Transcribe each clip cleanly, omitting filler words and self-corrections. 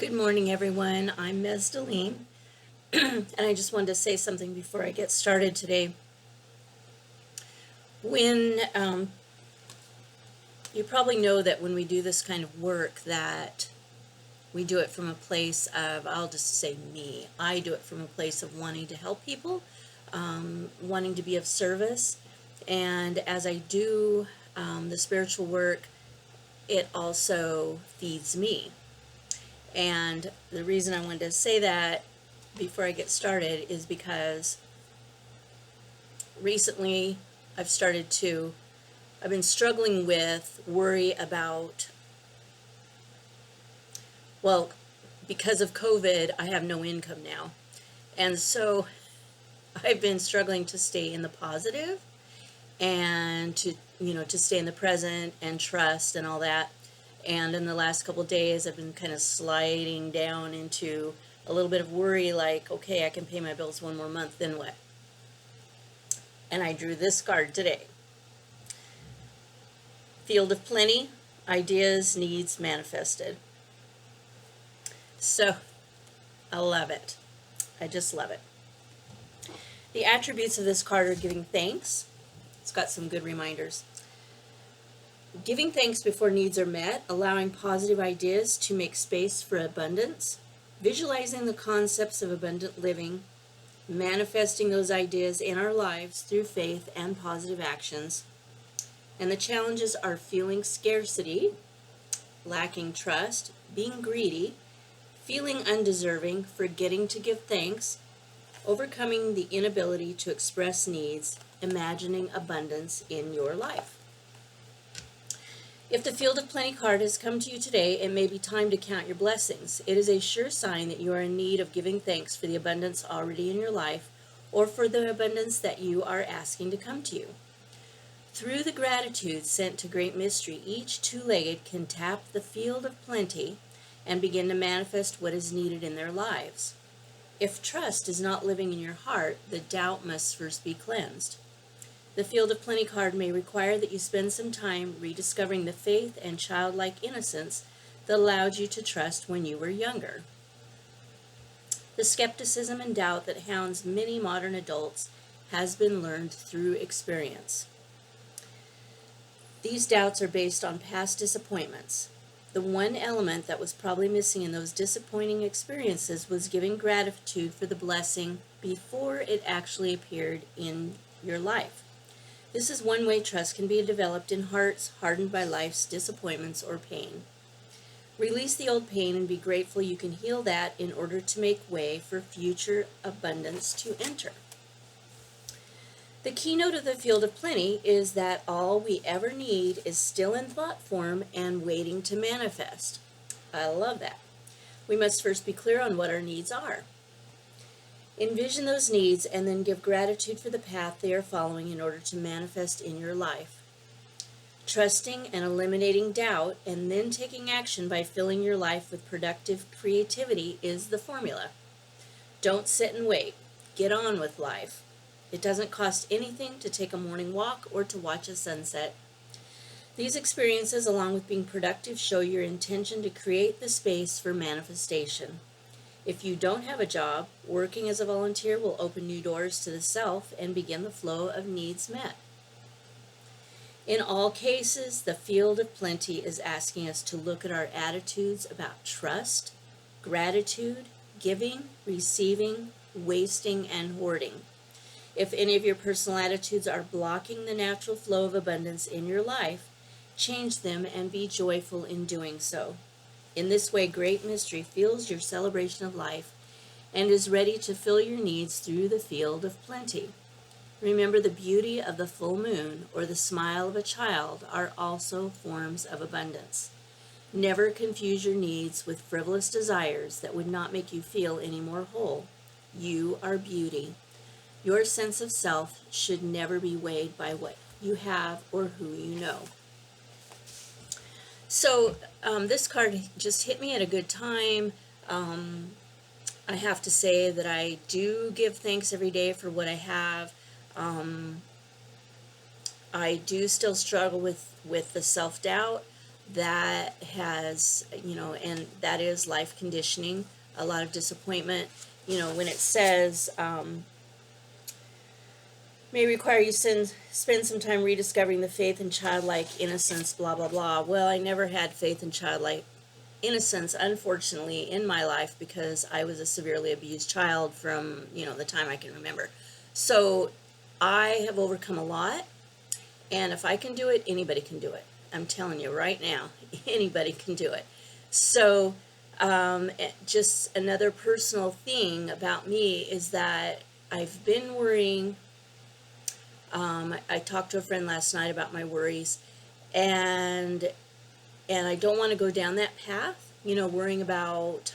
Good morning, everyone. I'm Ms. Deline, and I just wanted to say something before I get started today. When you probably know that when we do this kind of work, that we do it from a place of, I'll just say me. I do it from a place of wanting to help people, wanting to be of service, and as I do the spiritual work, it also feeds me. And the reason I wanted to say that before I get started is because recently I've been struggling with worry about, well, because of COVID, I have no income now. And so I've been struggling to stay in the positive and to stay in the present and trust and all that. And in the last couple of days, I've been kind of sliding down into a little bit of worry, like, okay, I can pay my bills one more month, then what? And I drew this card today. Field of Plenty, Ideas, Needs Manifested. So, I love it. I just love it. The attributes of this card are giving thanks. It's got some good reminders. Giving thanks before needs are met, allowing positive ideas to make space for abundance, visualizing the concepts of abundant living, manifesting those ideas in our lives through faith and positive actions. And the challenges are feeling scarcity, lacking trust, being greedy, feeling undeserving, forgetting to give thanks, overcoming the inability to express needs, imagining abundance in your life. If the Field of Plenty card has come to you today, it may be time to count your blessings. It is a sure sign that you are in need of giving thanks for the abundance already in your life or for the abundance that you are asking to come to you. Through the gratitude sent to Great Mystery, each two-legged can tap the Field of Plenty and begin to manifest what is needed in their lives. If trust is not living in your heart, the doubt must first be cleansed. The Field of Plenty card may require that you spend some time rediscovering the faith and childlike innocence that allowed you to trust when you were younger. The skepticism and doubt that hounds many modern adults has been learned through experience. These doubts are based on past disappointments. The one element that was probably missing in those disappointing experiences was giving gratitude for the blessing before it actually appeared in your life. This is one way trust can be developed in hearts hardened by life's disappointments or pain. Release the old pain and be grateful you can heal that in order to make way for future abundance to enter. The keynote of the Field of Plenty is that all we ever need is still in thought form and waiting to manifest. I love that. We must first be clear on what our needs are. Envision those needs and then give gratitude for the path they are following in order to manifest in your life. Trusting and eliminating doubt and then taking action by filling your life with productive creativity is the formula. Don't sit and wait. Get on with life. It doesn't cost anything to take a morning walk or to watch a sunset. These experiences, along with being productive, show your intention to create the space for manifestation. If you don't have a job, working as a volunteer will open new doors to the self and begin the flow of needs met. In all cases, the Field of Plenty is asking us to look at our attitudes about trust, gratitude, giving, receiving, wasting, and hoarding. If any of your personal attitudes are blocking the natural flow of abundance in your life, change them and be joyful in doing so. In this way, Great Mystery feels your celebration of life and is ready to fill your needs through the Field of Plenty. Remember, the beauty of the full moon or the smile of a child are also forms of abundance. Never confuse your needs with frivolous desires that would not make you feel any more whole. You are beauty. Your sense of self should never be weighed by what you have or who you know. So this card just hit me at a good time. I have to say that I do give thanks every day for what I have. I do still struggle with the self-doubt. that has, and that is life conditioning, a lot of disappointment. When it says, may require you spend some time rediscovering the faith and childlike innocence, blah, blah, blah. Well, I never had faith and childlike innocence, unfortunately, in my life because I was a severely abused child from, the time I can remember. So I have overcome a lot, and if I can do it, anybody can do it. I'm telling you right now, anybody can do it. So just another personal thing about me is that I've been worrying. I talked to a friend last night about my worries, and I don't want to go down that path, worrying about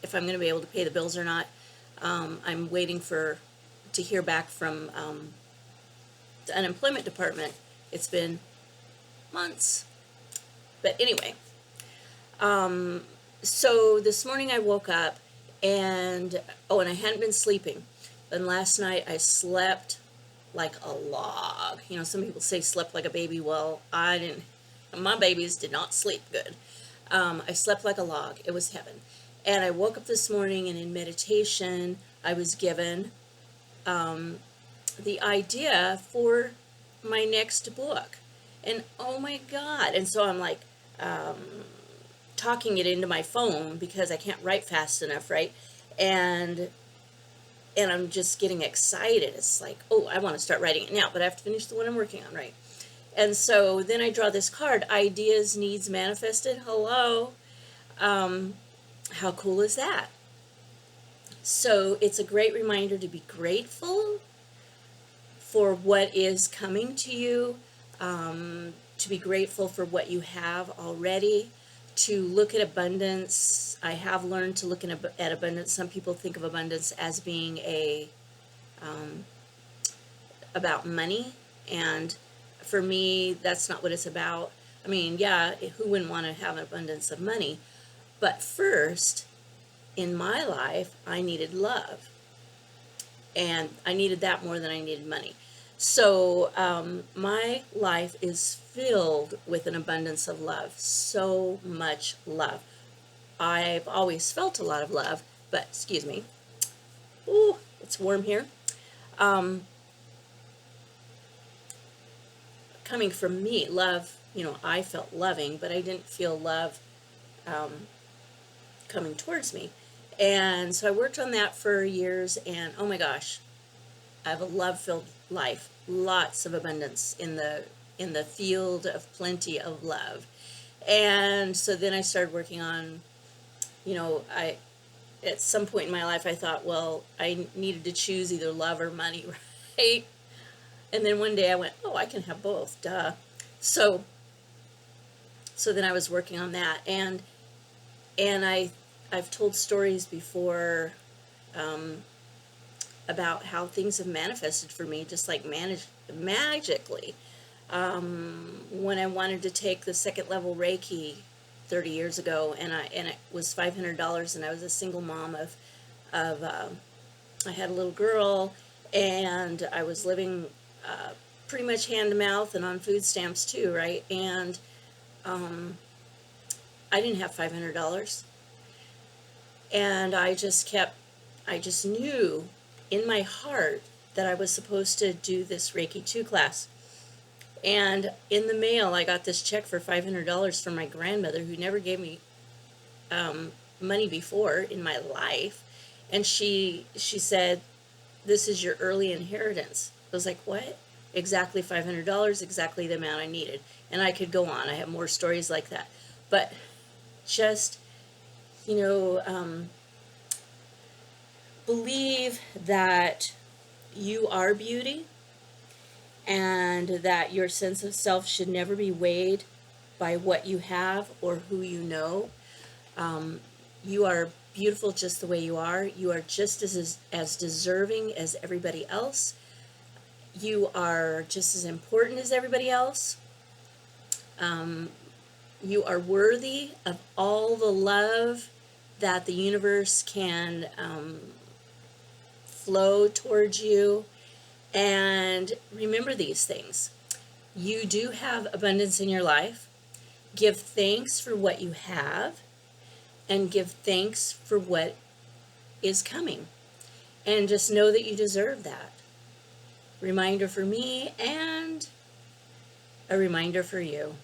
if I'm going to be able to pay the bills or not. I'm waiting to hear back from the unemployment department. It's been months. But anyway, so this morning I woke up and I hadn't been sleeping. And last night I slept like a log. Some people say slept like a baby. Well, I didn't. My babies did not sleep good. I slept like a log. It was heaven. And I woke up this morning, and in meditation, I was given the idea for my next book. And oh my God. And so I'm like talking it into my phone because I can't write fast enough, right? And I'm just getting excited. It's like, oh, I want to start writing it now, but I have to finish the one I'm working on, right? And so then I draw this card, Ideas, Needs, Manifested. Hello. How cool is that? So it's a great reminder to be grateful for what is coming to you, to be grateful for what you have already, to look at abundance. I have learned to look at abundance. Some people think of abundance as being about money, and for me, that's not what it's about. I mean, yeah, who wouldn't want to have an abundance of money? But first, in my life, I needed love, and I needed that more than I needed money. So my life is filled with an abundance of love, so much love. I've always felt a lot of love, but excuse me. Ooh, it's warm here. Coming from me, love, I felt loving, but I didn't feel love coming towards me. And so I worked on that for years, and oh my gosh, I have a love-filled life, lots of abundance in the field of plenty of love. And so then I started working on, at some point in my life I thought, well, I needed to choose either love or money, right? And then one day I went, oh, I can have both, duh. So then I was working on that, and I've told stories before about how things have manifested for me, just like magically. When I wanted to take the second level Reiki 30 years ago, and it was $500, and I was a single mom of I had a little girl, and I was living pretty much hand to mouth and on food stamps too, right? And I didn't have $500, and I just knew in my heart that I was supposed to do this Reiki 2 class. And in the mail, I got this check for $500 from my grandmother, who never gave me money before in my life. And she said, this is your early inheritance. I was like, what? Exactly $500, exactly the amount I needed. And I could go on. I have more stories like that. But just, believe that you are beauty, and that your sense of self should never be weighed by what you have or who you know. You are beautiful just the way you are. You are just as deserving as everybody else. You are just as important as everybody else. You are worthy of all the love that the universe can flow towards you. And remember these things. You do have abundance in your life. Give thanks for what you have, and give thanks for what is coming. And just know that you deserve that. Reminder for me and a reminder for you.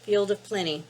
Field of Plenty.